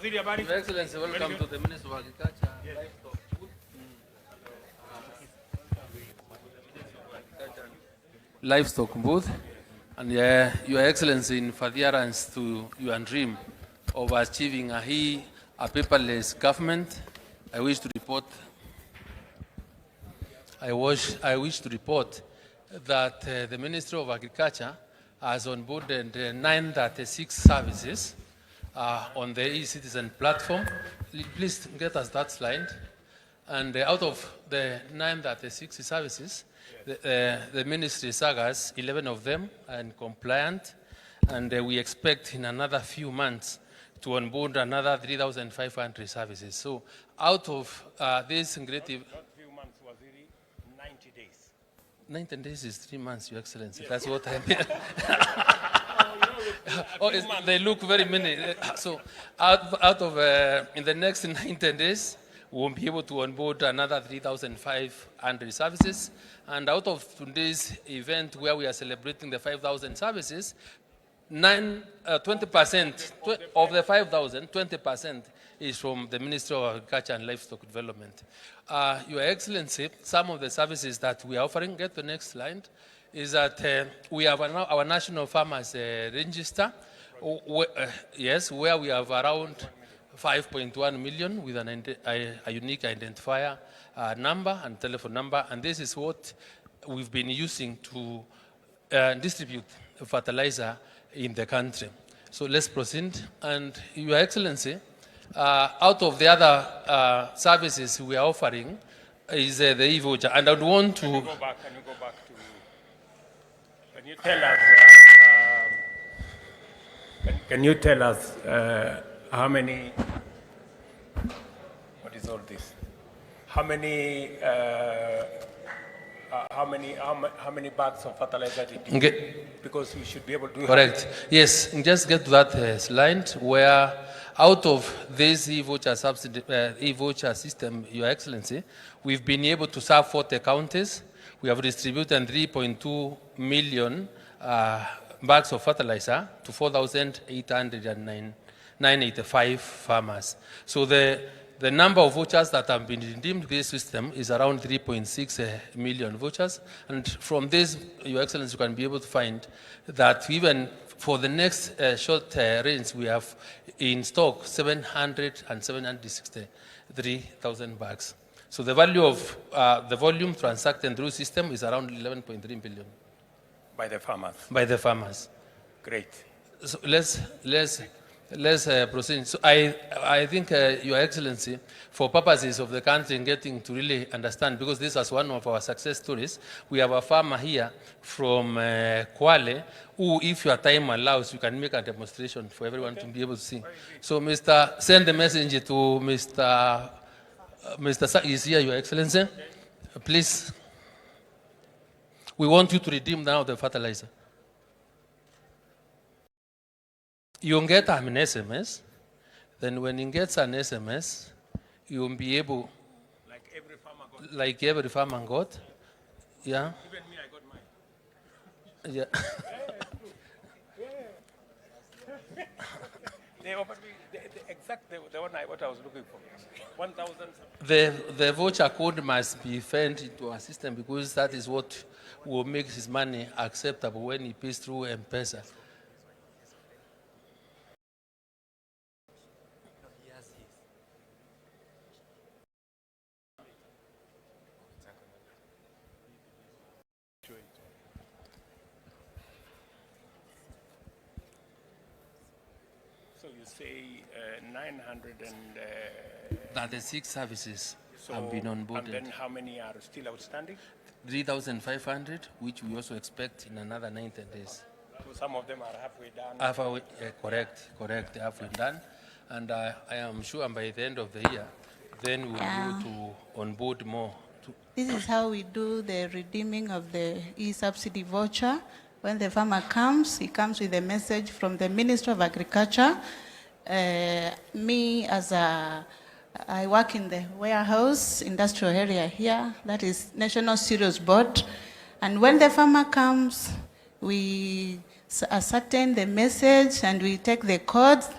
Your Excellency, welcome to the Minister of Agriculture. Yes. Livestock booth. And Your Excellency, in furtherance to your dream of achieving a paperless government, I wish to report that the Ministry of Agriculture has onboarded 936 services on the e-citizen platform. Please get us that slide. And out of the 936 services, the ministry SAGAs, 11 of them are compliant, and we expect in another few months to onboard another 3,500 services. So out of this creative... Not few months, was really 90 days. 90 days is 3 months, Your Excellency. Yes. That's what I mean. They look very many. So out of, in the next 90 days, we will be able to onboard another 3,500 services. And out of today's event where we are celebrating the 5,000 services, 20% of the 5,000, 20% is from the Ministry of Agriculture and Livestock Development. Your Excellency, some of the services that we are offering, get the next slide, is that we have our National Farmers Register, where we have around 5.1 million with a unique identifier number and telephone number, and this is what we've been using to distribute fertilizer in the country. So let's proceed. And Your Excellency, out of the other services we are offering is the e-voucher, and I would want to... Can you go back to... Can you tell us... can you tell us how many... What is all this? How many bags of fertilizer did you get? Because we should be able to... Correct. Yes, just get to that slide where out of this e-voucher subsidy, e-voucher system, Your Excellency, we've been able to serve 40 counties. We have distributed 3.2 million bags of fertilizer to 4,885 farmers. So the number of vouchers that have been redeemed in this system is around 3.6 million vouchers. And from this, Your Excellency, you can be able to find that even for the next short range, we have in stock 763,000 bags. So the value of the volume transacted through system is around 11.3 billion. By the farmers? By the farmers. Great. So let's proceed. So I think, Your Excellency, for purposes of the country getting to really understand, because this was one of our success stories, we have a farmer here from Kwale, who, if your time allows, you can make a demonstration for everyone to be able to see. So, send the message to Mr. Is here, Your Excellency. Please, we want you to redeem now the fertilizer. You'll get an SMS. Then when you get an SMS, you'll be able... Like every farmer got? Like every farmer got. Yeah. Even me, I got mine. Yeah. They offered me the exact the one what I was looking for. 1,000. The voucher code must be fed into our system because that is what will make his money acceptable when he pays through M-Pesa. So you say 900 and... That the 6 services have been onboarded. And then how many are still outstanding? 3,500, which we also expect in another 90 days. So some of them are halfway done? Correct, halfway done. And I am sure by the end of the year, then we'll be able to onboard more. This is how we do the redeeming of the e-subsidy voucher. When the farmer comes, he comes with a message from the Ministry of Agriculture. I work in the warehouse industrial area here, that is National Cereals Board. And when the farmer comes, we ascertain the message and we take the codes.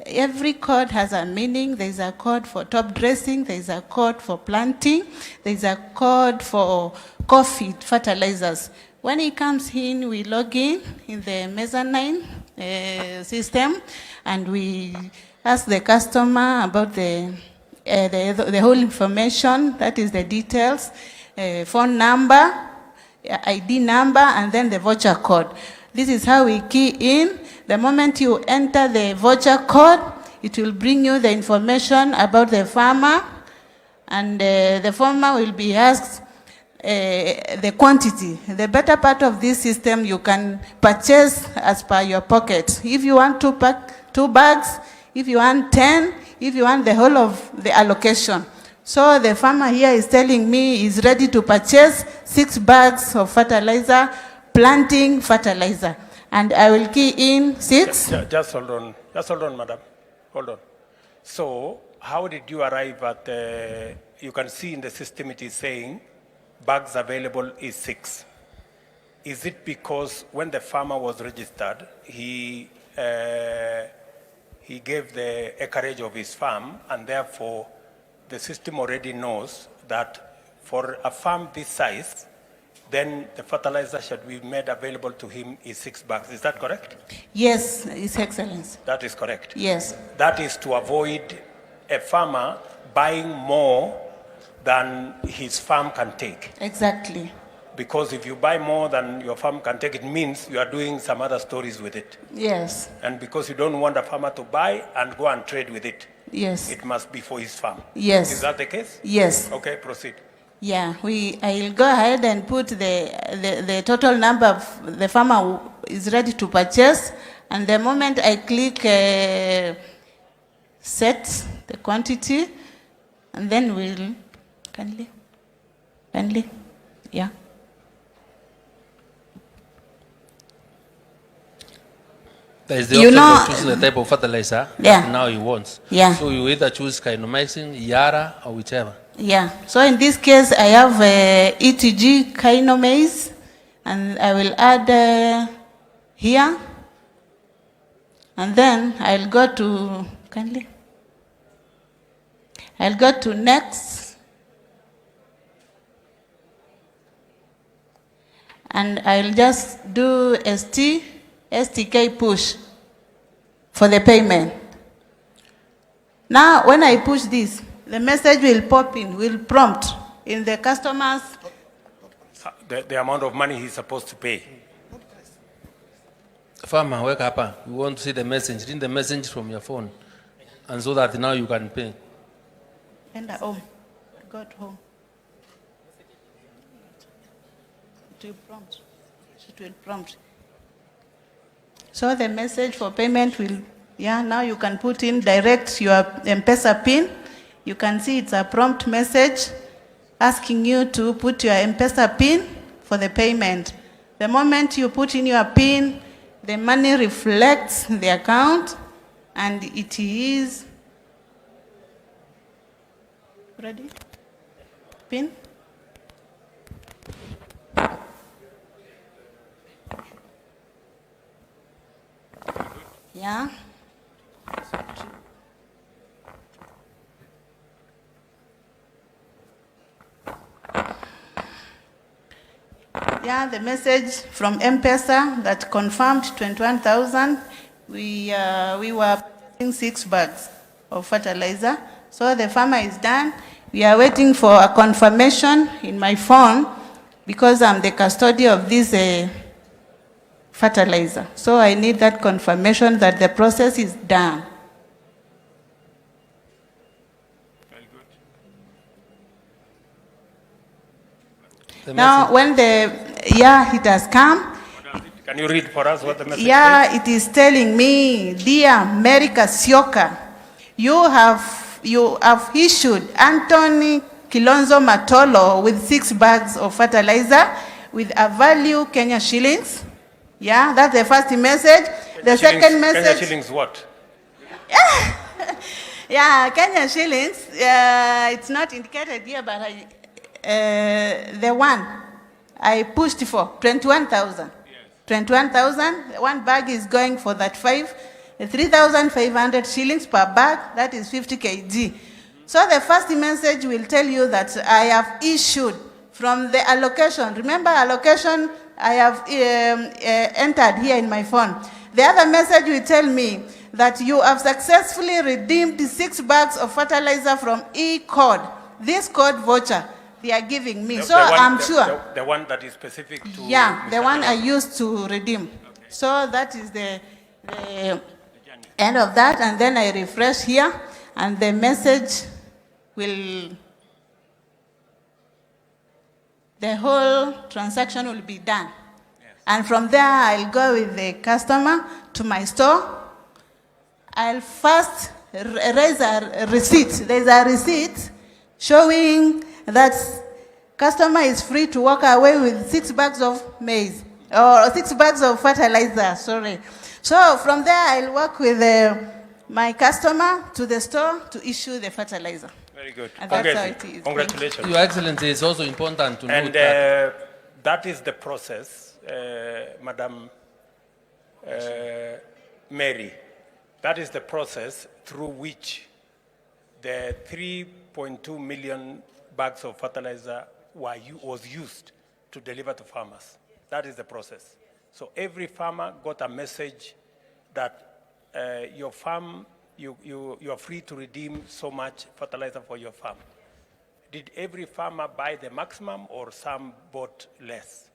Every code has a meaning. There is a code for top dressing. There is a code for planting. There is a code for coffee fertilizers. When it comes in, we log in the mezzanine system, and we ask the customer about the whole information, that is the details, phone number, ID number, and then the voucher code. This is how we key in. The moment you enter the voucher code, it will bring you the information about the farmer, and the farmer will be asked the quantity. The better part of this system, you can purchase as per your pocket. If you want two bags, if you want 10, if you want the whole of the allocation. So the farmer here is telling me he's ready to purchase 6 bags of fertilizer, planting fertilizer. And I will key in 6. Just hold on, madam. Hold on. So how did you arrive at, you can see in the system it is saying bags available is 6. Is it because when the farmer was registered, he gave the acreage of his farm, and therefore the system already knows that for a farm this size, then the fertilizer should be made available to him is 6 bags. Is that correct? Yes, His Excellency. That is correct. Yes. That is to avoid a farmer buying more than his farm can take. Exactly. Because if you buy more than your farm can take, it means you are doing some other stories with it. Yes. And because you don't want a farmer to buy and go and trade with it, Yes. it must be for his farm. Yes. Is that the case? Yes. Okay, proceed. Yeah, I'll go ahead and put the total number of the farmer who is ready to purchase, and the moment I click set the quantity, and then we'll kindly, yeah. There is the You option know- of choosing the type of fertilizer Yeah. that now he wants. Yeah. So you either choose kinomycin, Yara, or whichever. Yeah, so in this case, I have ETG kinomase, and I will add here, and then I'll go to, I'll go to next, and I'll just do STK push for the payment. Now, when I push this, the message will pop in, will prompt in the customer's. The amount of money he's supposed to pay. Farmer, wake up. You want to see the message. Read the message from your phone. And so that now you can pay. Enter home. Go to home. It will prompt. It will prompt. So the message for payment will, yeah, now you can put in direct your M-Pesa PIN. You can see it's a prompt message asking you to put your M-Pesa PIN for the payment. The moment you put in your PIN, the money reflects the account, and it is ready. PIN. Yeah. Yeah, the message from M-Pesa that confirmed 21,000. We were purchasing 6 bags of fertilizer. So the farmer is done. We are waiting for a confirmation in my phone because I'm the custodian of this fertilizer. So I need that confirmation that the process is done. Now, when it has come. Can you read for us what the message Yeah, says? it is telling me, dear America Sioka, you have issued Anthony Kilonzo Matolo with 6 bags of fertilizer with a value Kenya shillings. Yeah, that's the first message. The second message. Kenya shillings what? Yeah, Kenya shillings. It's not indicated here, but the one I pushed for 21,000. Yes. 21,000. One bag is going for that 5. 3,500 shillings per bag, that is 50 kg. So the first message will tell you that I have issued from the allocation. Remember allocation, I have entered here in my phone. The other message will tell me that you have successfully redeemed 6 bags of fertilizer from e-code. This code voucher they are giving me. I'm sure. The one that is specific to... Yeah, the one I used to redeem. Okay. So that is the end of that. And then I refresh here and the message will... The whole transaction will be done. Yes. And from there, I'll go with the customer to my store. I'll first raise a receipt. There's a receipt showing that customer is free to walk away with 6 bags of maize, or 6 bags of fertilizer, sorry. So from there, I'll work with my customer to the store to issue the fertilizer. Very good. And that's how it is. Congratulations. Your Excellency, it's also important to note and that is the process, Madam Mary. That is the process through which the 3.2 million bags of fertilizer was used to deliver to farmers. That is the process. So every farmer got a message that your farm, you are free to redeem so much fertilizer for your farm. Did every farmer buy the maximum or some bought less?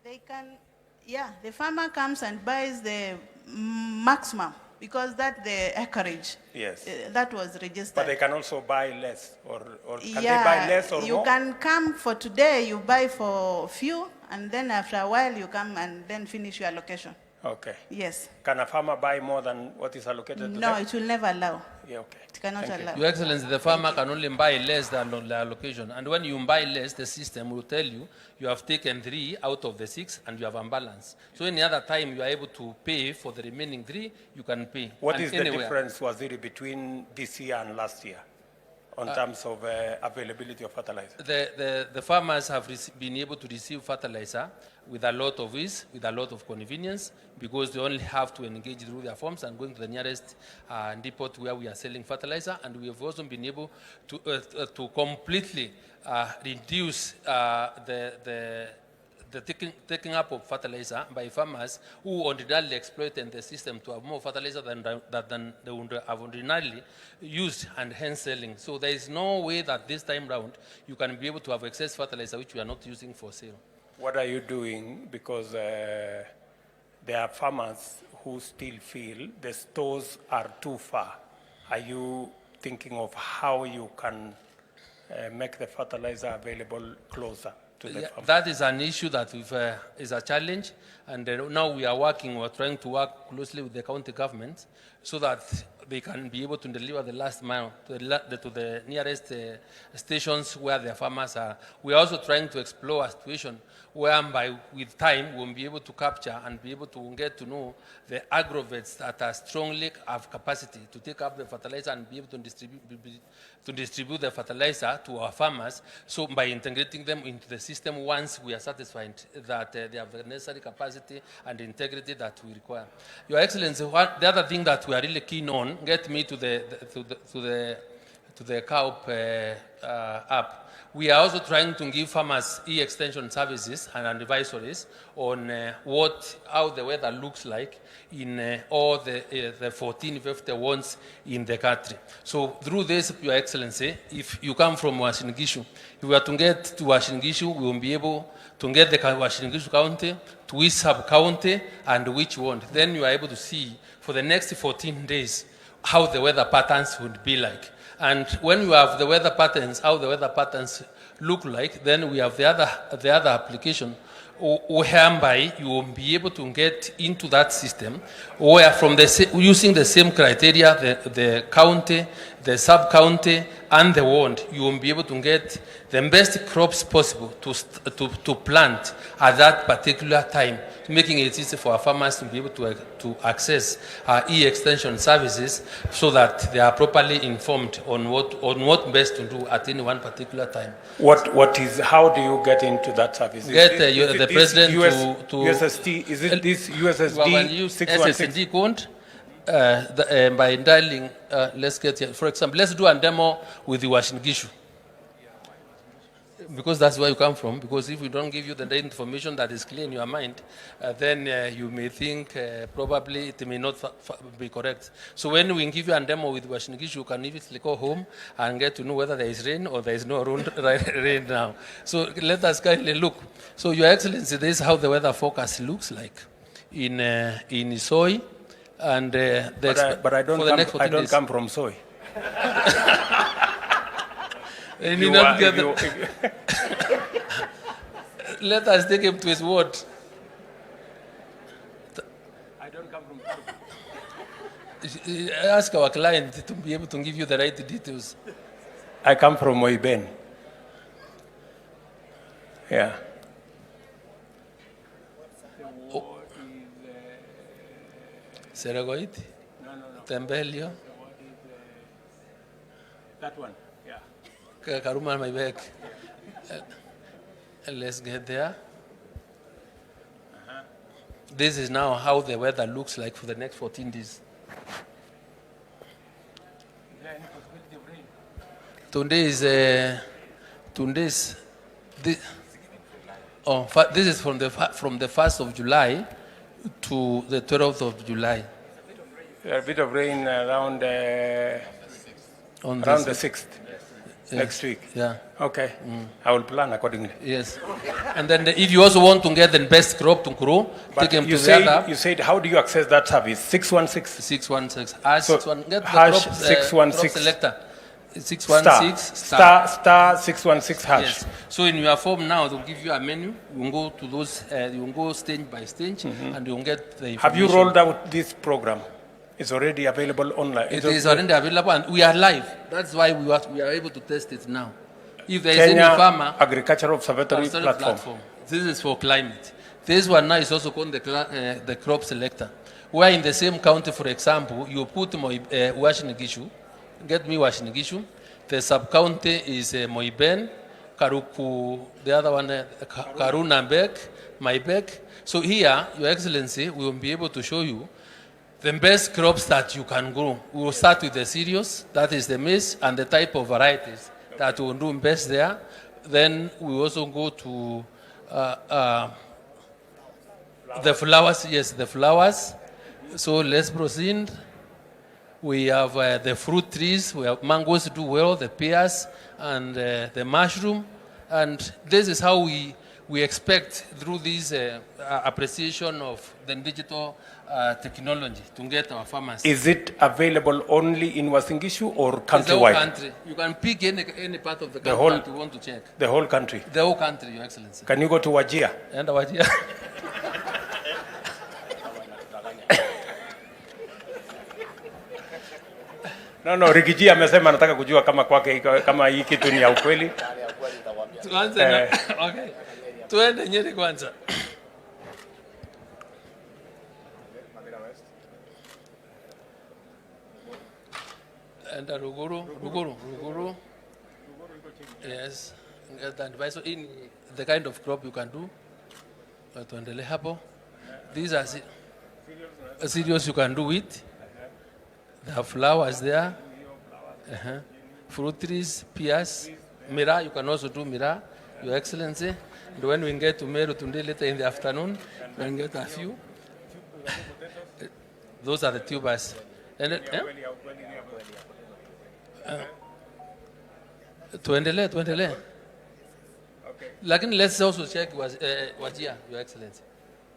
They can, yeah, the farmer comes and buys the maximum because that's the acreage. Yes. That was registered. But they can also buy less or can they yeah, buy less or you more? can come for today, you buy for few, and then after a while you come and then finish your allocation. Okay. Yes. Can a farmer buy more than what is allocated to them? No, it will never allow. Yeah, okay. It cannot allow. Your Excellency, the farmer can only buy less than the allocation. And when you buy less, the system will tell you you have taken 3 out of the 6 and you have unbalanced. So any other time you are able to pay for the remaining 3, you can pay. What is the difference, Waziri, between this year and last year on terms of availability of fertilizer? The farmers have been able to receive fertilizer with a lot of ease, with a lot of convenience, because they only have to engage through their forms and going to the nearest depot where we are selling fertilizer. And we have also been able to completely reduce the taking up of fertilizer by farmers who ordinarily exploit the system to have more fertilizer than they would have ordinarily used and hence selling. So there is no way that this time round you can be able to have excess fertilizer which we are not using for sale. What are you doing? Because there are farmers who still feel the stores are too far. Are you thinking of how you can make the fertilizer available closer? Yeah, that is an issue that is a challenge, and now we are trying to work closely with the county government so that they can be able to deliver the last mile to the nearest stations where their farmers are. We are also trying to explore a situation whereby with time we'll be able to capture and be able to get to know the agrovets that are strongly have capacity to take up the fertilizer and be able to distribute the fertilizer to our farmers. So by integrating them into the system once we are satisfied that they have the necessary capacity and integrity that we require. Your Excellency, the other thing that we are really keen on, get me to the CAUP app. We are also trying to give farmers e-extension services and advisories on how the weather looks like in all the 1450 ones in the country. So through this, Your Excellency, if you come from Washingishu, if we are to get to Washingishu, we will be able to get the Washingishu County, to which sub-county, and which ward. Then you are able to see for the next 14 days how the weather patterns would be like. And when you have the weather patterns, how the weather patterns look like, then we have the other application whereby you will be able to get into that system where from using the same criteria, the county, the sub-county, and the ward, you will be able to get the best crops possible to plant at that particular time, making it easy for our farmers to be able to access e-extension services so that they are properly informed on what best to do at any one particular time. How do you get into that service? The president USSD, is it this USSD 616? SSD code. by dialing, let's get here. For example, let's do a demo with the Uasin Gishu. Because that's where you come from. Because if we don't give you the information that is clear in your mind, then you may think probably it may not be correct. So when we give you a demo with Uasin Gishu, you can immediately go home and get to know whether there is rain or there is no rain now. So let us kindly look. So Your Excellency, this is how the weather forecast looks like in Isoi. And but I don't come from soy. And you not get let us take him to his word. I don't come from soy. Ask our client to be able to give you the right details. I come from Moiben. Yeah. Seragoit? No. Tembelio? That one. Yeah. Karuma, my back. Let's get there. This is now how the weather looks like for the next 14 days. Is there any possibility of rain? This is from the 1st of July to the 12th of July. A bit of rain around the 6th. Yes. Next week. Yeah. Okay. I will plan accordingly. Yes. And then if you also want to get the best crop to grow, take them to the other. You said, how do you access that service? 616? 616. Hash, So, 61, get the hash crop, 616. crop selector. 616 star 616 hash. Yes. So in your form now, they'll give you a menu. You will go to those, you will go stage by stage, and you'll get the information. Have you rolled out this program? It's already available online. It is already available, and we are live. That's why we are able to test it now. If there is Kenya any farmer, Agricultural Observatory platform. This is for climate. This one now is also called the crop selector. Where in the same county, for example, you put Uasin Gishu, get me Uasin Gishu. The sub-county is Moiben, Karuku, the other one, Karunambek, Maibek. So here, Your Excellency, we will be able to show you the best crops that you can grow. We will start with the cereals, that is the maize, and the type of varieties that will do best there. Then we also go to the flowers. Yes, the flowers. So let's proceed. We have the fruit trees. We have mangoes do well, the pears, and the mushroom. And this is how we expect through this appreciation of the digital technology to get our farmers. Is it available only in Uasin Gishu or It's the whole countrywide? country. You can pick any part of the country whole- that you want to check. The whole country. The whole country, Your Excellency. Can you go to Wajir? And our dear. No, Rigiji amesema anataka kujua kama kwake kama hii kitu ni ya ukweli. Tuanze na okay. Tuende Nyeri kwanza. And Ruguru. Yes. Get that advice. So in the kind of crop you can do. Tuendele hapo. These are cereals you can do it. There are flowers there. Fruit trees, pears, mira. You can also do mira, Your Excellency. And when we get to Meru Tunde later in the afternoon, we can get a few. Those are the tubers. And tuendele. Lakini let's also check Wajir, Your Excellency.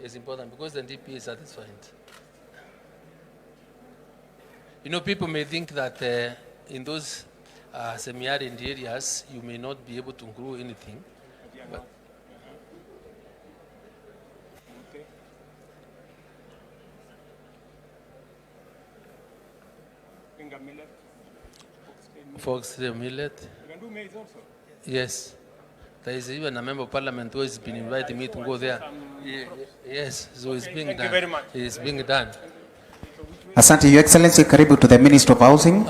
It's important because the DP is satisfied. You know, people may think that in those semi-arid areas, you may not be able to grow anything. But Finger millet. foxtail millet. You can do maize also. Yes. There is even a member of parliament who has been inviting me to go there. Yes, so it's being done. Thank you very much. It's being done. Asante, Your Excellency. Karibu to the Minister of Housing.